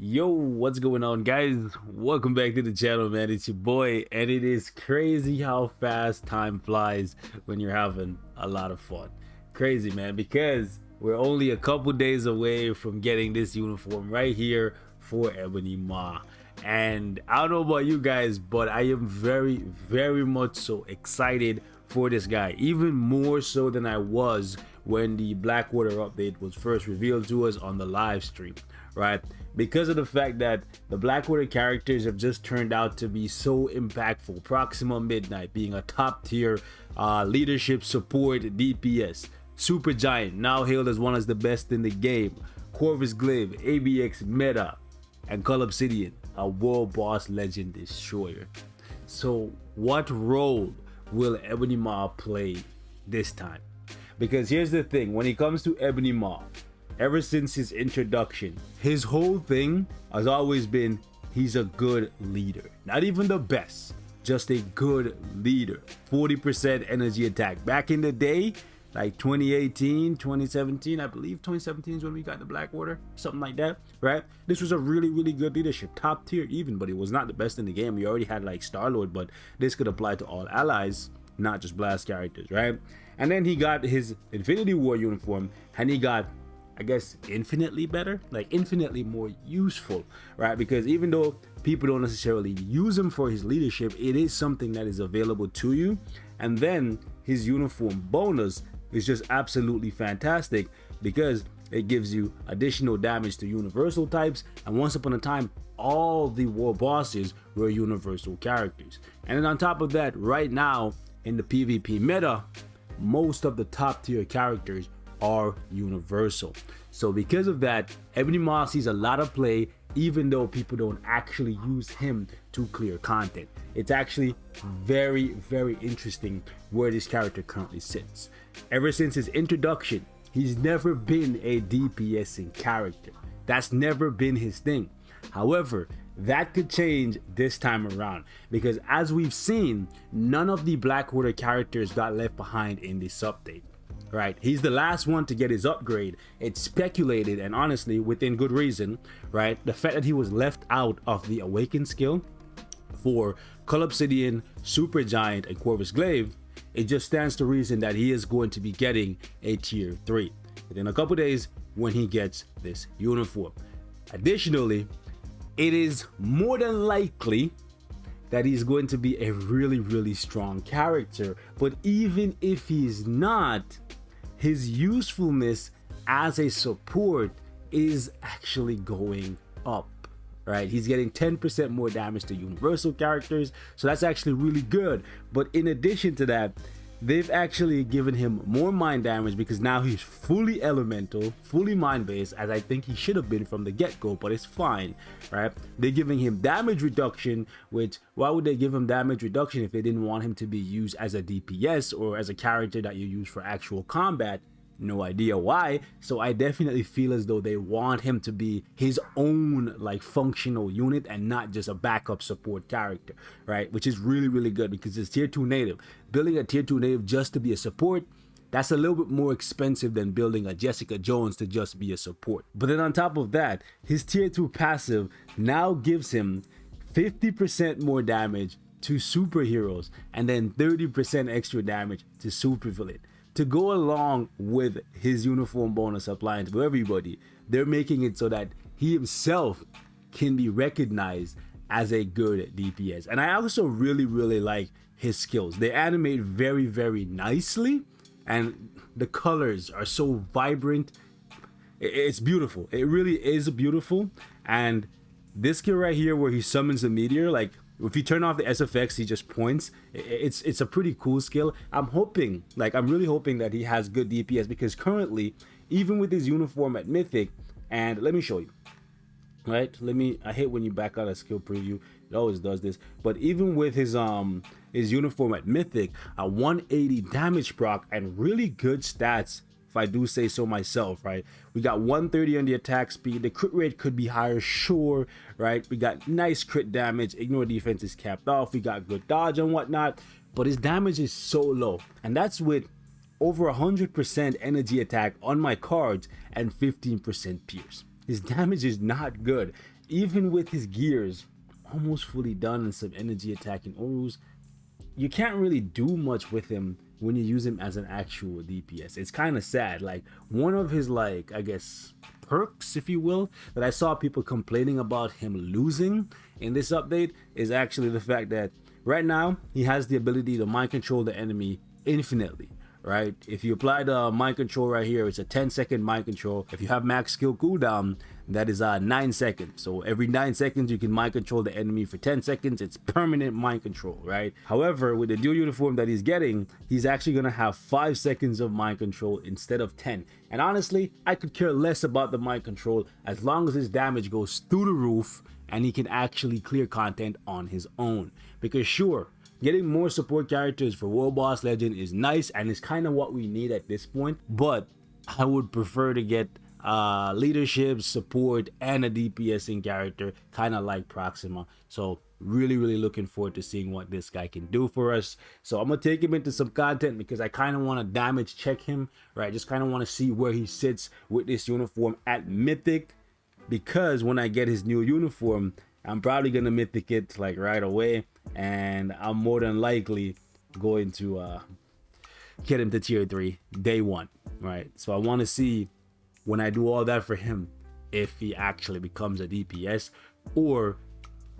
Yo, what's going on, guys? Welcome back to the channel, man. It's your boy, and it is crazy how fast time flies when you're having a lot of fun. Crazy, man, because we're only a couple days away from getting this uniform right here for EBONY MAW. And I don't know about you guys, but I am very much so excited for this guy, even more so than I was when the Blackwater update was first revealed to us on the live stream, right? Because of the fact that the Blackwater characters have just turned out to be so impactful. Proxima Midnight being a top tier leadership support DPS. Super Giant, now hailed as one of the best in the game. Corvus Glaive, ABX Meta, and Cull Obsidian, a world boss legend destroyer. So what role will EBONY MAW play this time? Because here's the thing, when it comes to EBONY MAW, ever since his introduction, his whole thing has always been he's a good leader. Not even the best, just a good leader. 40% energy attack. Back in the day, like 2018, 2017, I believe 2017 is when we got the Blackwater, something like that, right? This was a really good leadership, top tier even, but it was not the best in the game. We already had like Star-Lord, but this could apply to all allies, not just blast characters, right? And then he got his Infinity War uniform, and he got, I guess, infinitely better, like infinitely more useful, right? Because even though people don't necessarily use him for his leadership, it is something that is available to you. And then his uniform bonus is just absolutely fantastic because it gives you additional damage to universal types, and once upon a time all the war bosses were universal characters. And then on top of that, right now in the PvP meta, most of the top tier characters are universal. So because of that, EBONY MAW sees a lot of play even though people don't actually use him to clear content. It's actually very interesting where this character currently sits. Ever since his introduction, he's never been a DPSing character. That's never been his thing. However, that could change this time around because as we've seen, none of the Blackwater characters got left behind in this update. Right, he's the last one to get his upgrade. It's speculated, and honestly within good reason, right, the fact that he was left out of the Awaken skill for Cull Obsidian, Super Giant, and Corvus Glaive, it just stands to reason that he is going to be getting a tier 3 within a couple days when he gets this uniform. Additionally, it is more than likely that he's going to be a really strong character, but even if he's not, his usefulness as a support is actually going up, right? He's getting 10% more damage to universal characters, so that's actually really good. But in addition to that, they've actually given him more mind damage because now he's fully elemental, fully mind based, as I think he should have been from the get-go, but it's fine, right? They're giving him damage reduction, which, why would they give him damage reduction if they didn't want him to be used as a DPS or as a character that you use for actual combat? No idea why. So I definitely feel as though they want him to be his own like functional unit and not just a backup support character, right? Which is really good because it's tier 2 native. Building a tier 2 native just to be a support, that's a little bit more expensive than building a Jessica Jones to just be a support. But then on top of that, his tier 2 passive now gives him 50% more damage to superheroes and then 30% extra damage to supervillain. To go along with his uniform bonus applying to everybody, they're making it so that he himself can be recognized as a good DPS. And I also really like his skills. They animate very nicely, and the colors are so vibrant. It's beautiful. It really is beautiful. And this skill right here where he summons a meteor, like if you turn off the SFX, he just points. It's a pretty cool skill. I'm really hoping that he has good DPS because currently, even with his uniform at Mythic, and let me show you, right? I hate when you back out a skill preview. It always does this. But even with his uniform at Mythic, a 180 damage proc and really good stats, if I do say so myself, right? We got 130 on the attack speed. The crit rate could be higher, sure, right? We got nice crit damage. Ignore defense is capped off. We got good dodge and whatnot, but his damage is so low, and that's with over 100% energy attack on my cards and 15% pierce. His damage is not good. even with his gears almost fully done and some energy attacking Orus, you can't really do much with him when you use him as an actual DPS. It's kind of sad. Like, one of his, like, I guess perks, if you will, that I saw people complaining about him losing in this update is actually the fact that right now he has the ability to mind control the enemy infinitely. Right, if you apply the mind control right here, it's a 10-second mind control. If you have max skill cooldown, that is 9 seconds. So every 9 seconds you can mind control the enemy for 10 seconds. It's permanent mind control, right? However, with the dual uniform that he's getting, he's actually gonna have 5 seconds of mind control instead of 10. And honestly, I could care less about the mind control as long as his damage goes through the roof and he can actually clear content on his own. Because sure, getting more support characters for World Boss Legend is nice and it's kind of what we need at this point, but I would prefer to get leadership, support, and a DPSing character, kind of like Proxima. So really looking forward to seeing what this guy can do for us. So I'm gonna take him into some content because I kind of want to damage check him, right? Just kind of want to see where he sits with this uniform at Mythic, because when I get his new uniform, I'm probably gonna Mythic it like right away, and I'm more than likely going to get him to tier 3 day 1, right? So I want to see when I do all that for him if he actually becomes a DPS, or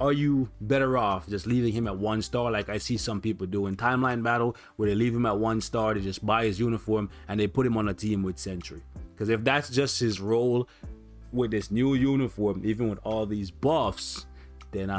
are you better off just leaving him at 1 star like I see some people do in Timeline Battle, where they leave him at 1 star, they just buy his uniform and they put him on a team with Sentry? Because if that's just his role with this new uniform, even with all these buffs, then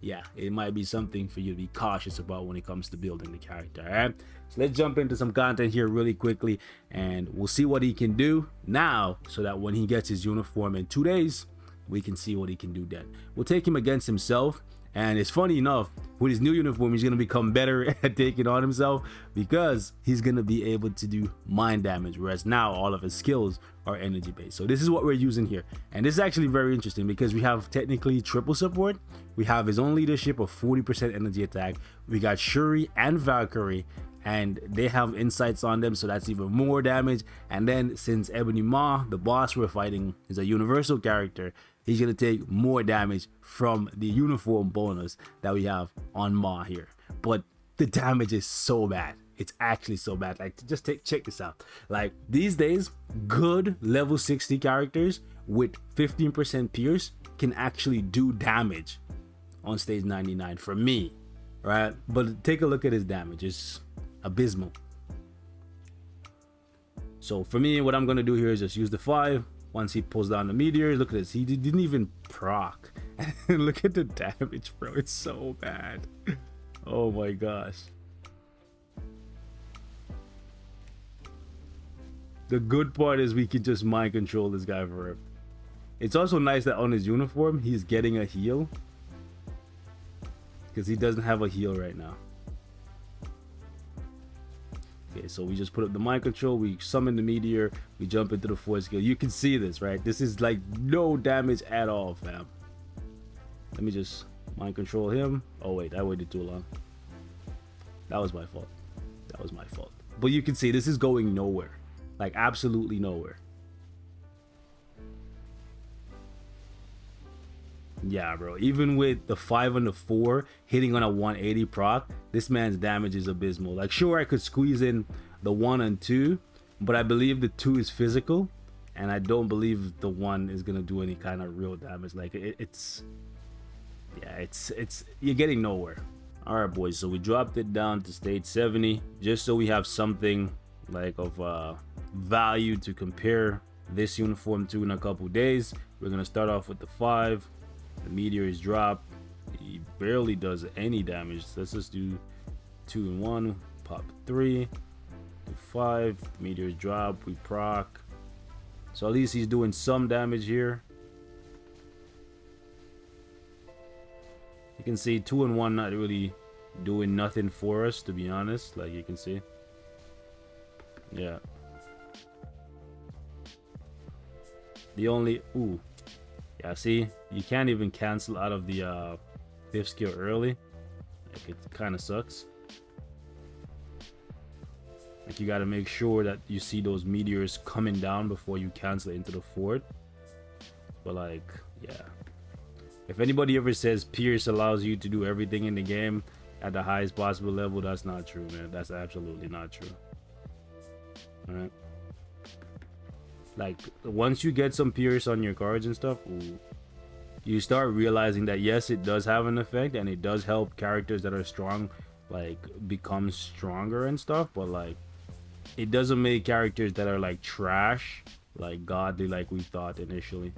yeah, it might be something for you to be cautious about when it comes to building the character. All right, so let's jump into some content here really quickly and we'll see what he can do now, so that when he gets his uniform in 2 days, we can see what he can do then. We'll take him against himself, and it's funny enough, with his new uniform he's going to become better at taking on himself, because he's going to be able to do mind damage, whereas now all of his skills are energy based. So this is what we're using here, and this is actually very interesting because we have technically triple support. We have his own leadership of 40% energy attack, we got Shuri and Valkyrie, and they have insights on them, so that's even more damage. And then since EBONY MAW, the boss we're fighting, is a universal character, he's gonna take more damage from the uniform bonus that we have on MAW here. But the damage is so bad, it's actually so bad. Like, just check this out. Like, these days, good level 60 characters with 15% pierce can actually do damage on stage 99 for me, right? But take a look at his damage, it's abysmal. So for me, what I'm gonna do here is just use the 5. Once he pulls down the meteors, look at this, he didn't even proc. Look at the damage, bro, it's so bad. Oh my gosh. The good part is we can just mind control this guy forever. It's also nice that on his uniform he's getting a heal, because he doesn't have a heal right now. Okay, so we just put up the mind control, we summon the meteor, we jump into the 4th skill. You can see this, right? This is like no damage at all, fam. Let me just mind control him. Oh wait, I waited too long. That was my fault. That was my fault. But you can see this is going nowhere. Like, absolutely nowhere. Yeah, bro, even with the 5 and the 4 hitting on a 180 proc, this man's damage is abysmal. Like, sure, I could squeeze in the 1 and 2, but I believe the 2 is physical, and I don't believe the 1 is gonna do any kind of real damage. Like, it's you're getting nowhere. All right, boys, so we dropped it down to stage 70 just so we have something like of value to compare this uniform to in a couple days. We're gonna start off with the 5. The meteor is dropped, he barely does any damage. Let's just do 2 and 1, pop 3, do 5, meteor is dropped, we proc. So at least he's doing some damage here. You can see 2 and 1 not really doing nothing for us, to be honest. Like, you can see, yeah, the only yeah, see, you can't even cancel out of the 5th skill early. Like, it kind of sucks. Like, you got to make sure that you see those meteors coming down before you cancel it into the 4th. But like, yeah, If anybody ever says Pierce allows you to do everything in the game at the highest possible level, that's not true, man. That's absolutely not true. All right. Like, once you get some Pierce on your cards and stuff, ooh, you start realizing that yes, it does have an effect and it does help characters that are strong like become stronger and stuff, but like it doesn't make characters that are like trash like godly like we thought initially.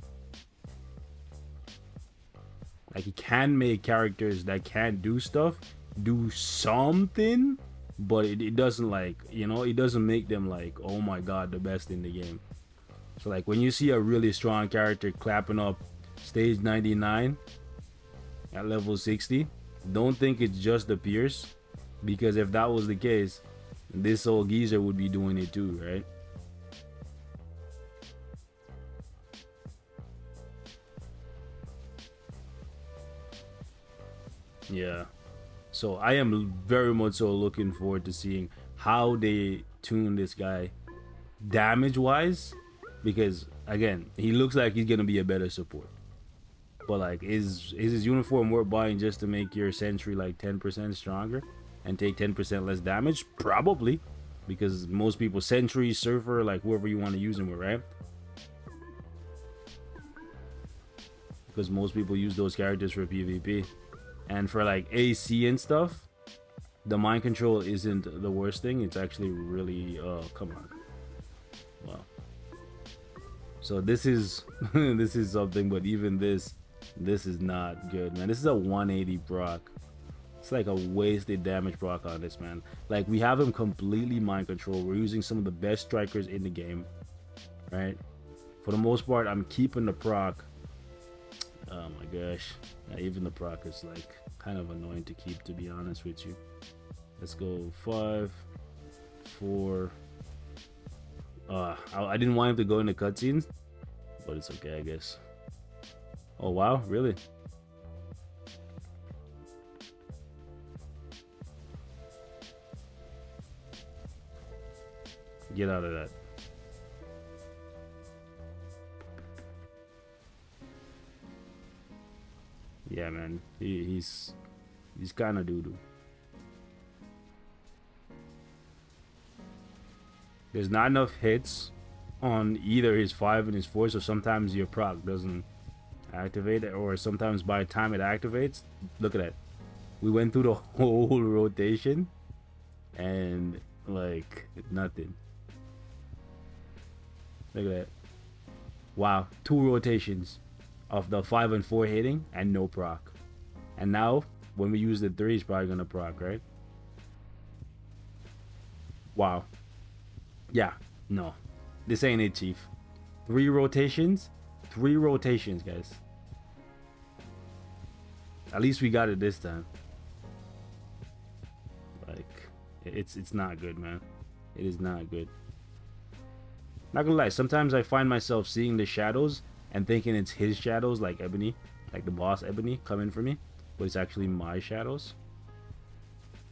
Like, it can make characters that can't do stuff do something, but it doesn't, like, you know, it doesn't make them like, oh my god, the best in the game. So like when you see a really strong character clapping up stage 99 at level 60, don't think it's just the Pierce, because if that was the case, this old geezer would be doing it too, right? Yeah. So I am very much so looking forward to seeing how they tune this guy damage wise, because again, he looks like he's gonna be a better support. But like, is his uniform worth buying just to make your sentry like 10% stronger and take 10% less damage? Probably, because most people, sentry, surfer, like whoever you want to use him with, right? Because most people use those characters for PvP. And for like AC and stuff, the mind control isn't the worst thing. It's actually really, come on. Wow. So this is this is something, but even this is not good, man. This is a 180 proc. It's like a wasted damage proc on this, man. Like, we have him completely mind control. We're using some of the best strikers in the game, right? For the most part, I'm keeping the proc. Oh my gosh. Yeah, even the proc is like kind of annoying to keep, to be honest with you. Let's go 5, 4. I didn't want him to go into cutscenes, but it's okay, I guess. Oh wow, really? Get out of that. Yeah, man, he's kind of doo-doo. There's not enough hits on either his 5 and his 4, so sometimes your proc doesn't activate it, or sometimes by the time it activates, look at that. We went through the whole rotation and like nothing. Look at that. Wow, 2 rotations of the 5 and 4 hitting and no proc. And now when we use the 3, it's probably gonna proc, right? Wow. Yeah, no, this ain't it, chief. 3 rotations, guys. At least we got it this time. Like, it's not good, man. It is not good. Not gonna lie, sometimes I find myself seeing the shadows and thinking it's his shadows, like Ebony, like the boss Ebony coming for me, but it's actually my shadows.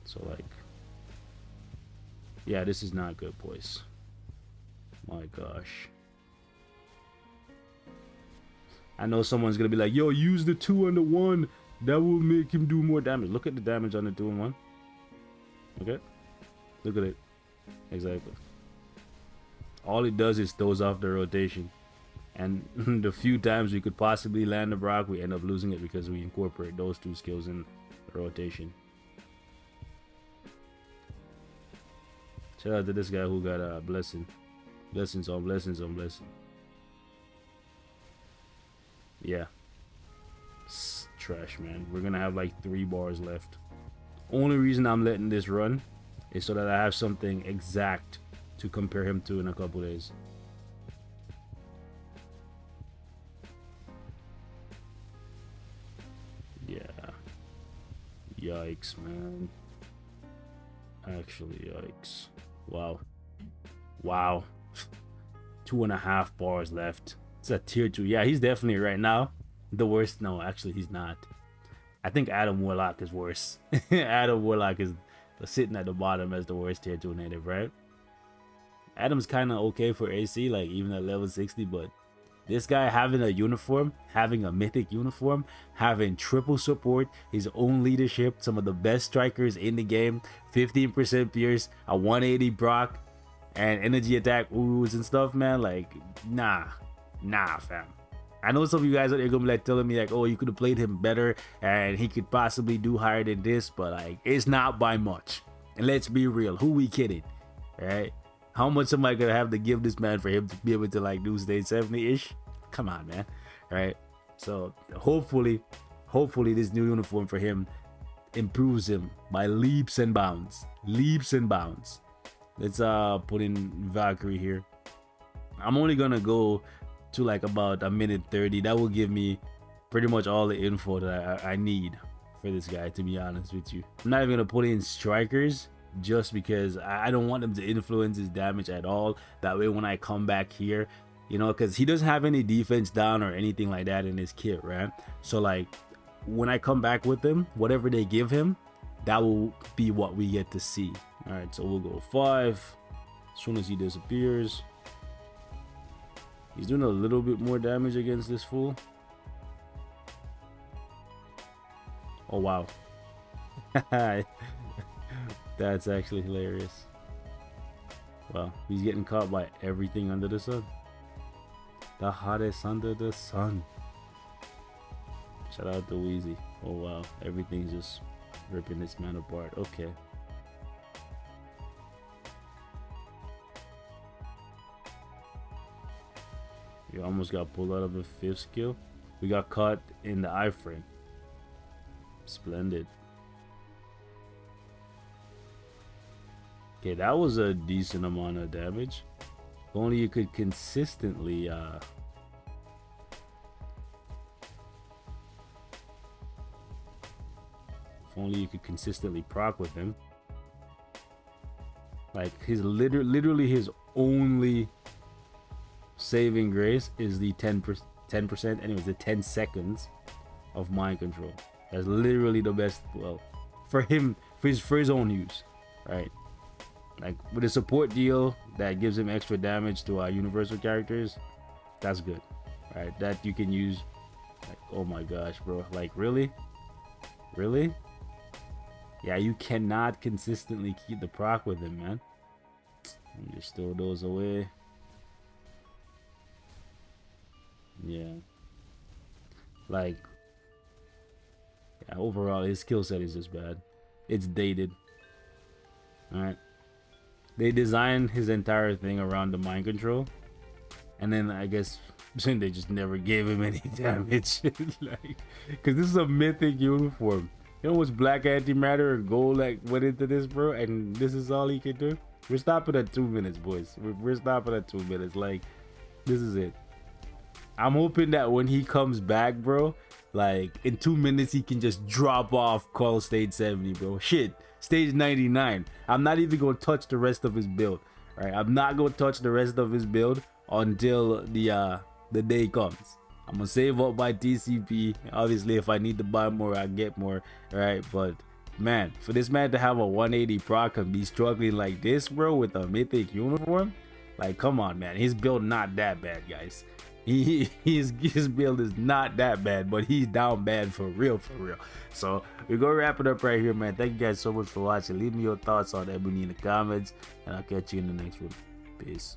So like, yeah, this is not good, boys. My gosh. I know someone's gonna be like, yo, use the 2 and the 1. That will make him do more damage. Look at the damage on the 2 and 1. Okay? Look at it. Exactly. All it does is throws off the rotation. And the few times we could possibly land the proc, we end up losing it because we incorporate those 2 skills in the rotation. Shout out to this guy who got a blessing. Blessings on blessings on blessing. Yeah. It's trash, man. We're gonna have like 3 bars left. Only reason I'm letting this run is so that I have something exact to compare him to in a couple days. Yeah. Yikes, man. Actually, yikes. Wow. Wow. 2.5 bars left. It's a tier 2. Yeah, he's definitely right now the worst. No, actually, he's not. I think Adam Warlock is worse. Adam Warlock is sitting at the bottom as the worst tier 2 native, right? Adam's kind of okay for AC, like even at level 60, but This guy having a uniform, having a mythic uniform, having triple support, his own leadership, some of the best strikers in the game, 15% pierce, a 180 Brock, and energy attack Urus and stuff, man. Like, nah, fam. I know some of you guys out there gonna be like telling me like, oh, you could have played him better and he could possibly do higher than this, but like, it's not by much. And let's be real, who we kidding, right? How much am I gonna have to give this man for him to be able to like do stage 70-ish? Come on, man. Right? So hopefully this new uniform for him improves him by leaps and bounds. Leaps and bounds. Let's put in Valkyrie here. I'm only gonna go to like about a minute 30. That will give me pretty much all the info that I need for this guy, to be honest with you. I'm not even gonna put in strikers just because I don't want them to influence his damage at all. That way when I come back here, you know, because he doesn't have any defense down or anything like that in his kit, right? So like when I come back with him, whatever they give him, that will be what we get to see. All right, so we'll go 5 as soon as he disappears. He's doing a little bit more damage against this fool. Oh wow. That's actually hilarious. Well, he's getting caught by everything under the sun. The hottest under the sun. Shout out to Wheezy. Oh wow, everything's just ripping this man apart. Okay. You almost got pulled out of the 5th skill. We got caught in the iframe. Splendid. Okay, that was a decent amount of damage. If only you could consistently if only you could consistently proc with him. Like his literally his only saving grace is the 10%, anyways, the 10 seconds of mind control. That's literally the best, well, for him, for his own use, right? Like with a support deal that gives him extra damage to our universal characters, that's good, right? That you can use. Like, oh my gosh, bro, like really? Yeah, you cannot consistently keep the proc with him, man. You just throw those away. Yeah, like, yeah, overall his skill set is just bad. It's dated. All right, they designed his entire thing around the mind control, and then I guess they just never gave him any damage. Like, because this is a mythic uniform. You know what's black antimatter and gold like went into this, bro, and this is all he can do. We're stopping at 2 minutes, boys. We're stopping at 2 minutes. Like, this is it. I'm hoping that when he comes back, bro, like in 2 minutes he can just drop off call stage 70, bro. Shit, stage 99. I'm not even gonna touch the rest of his build. Right? I'm not gonna touch the rest of his build until the day comes. I'm gonna save up my TCP. Obviously, if I need to buy more, I get more. Right? But man, for this man to have a 180 proc and be struggling like this, bro, with a mythic uniform, like, come on, man. His build not that bad, guys. His build is not that bad, but he's down bad for real. So we're gonna wrap it up right here, man. Thank you guys so much for watching. Leave me your thoughts on Ebony in the comments, and I'll catch you in the next one. Peace.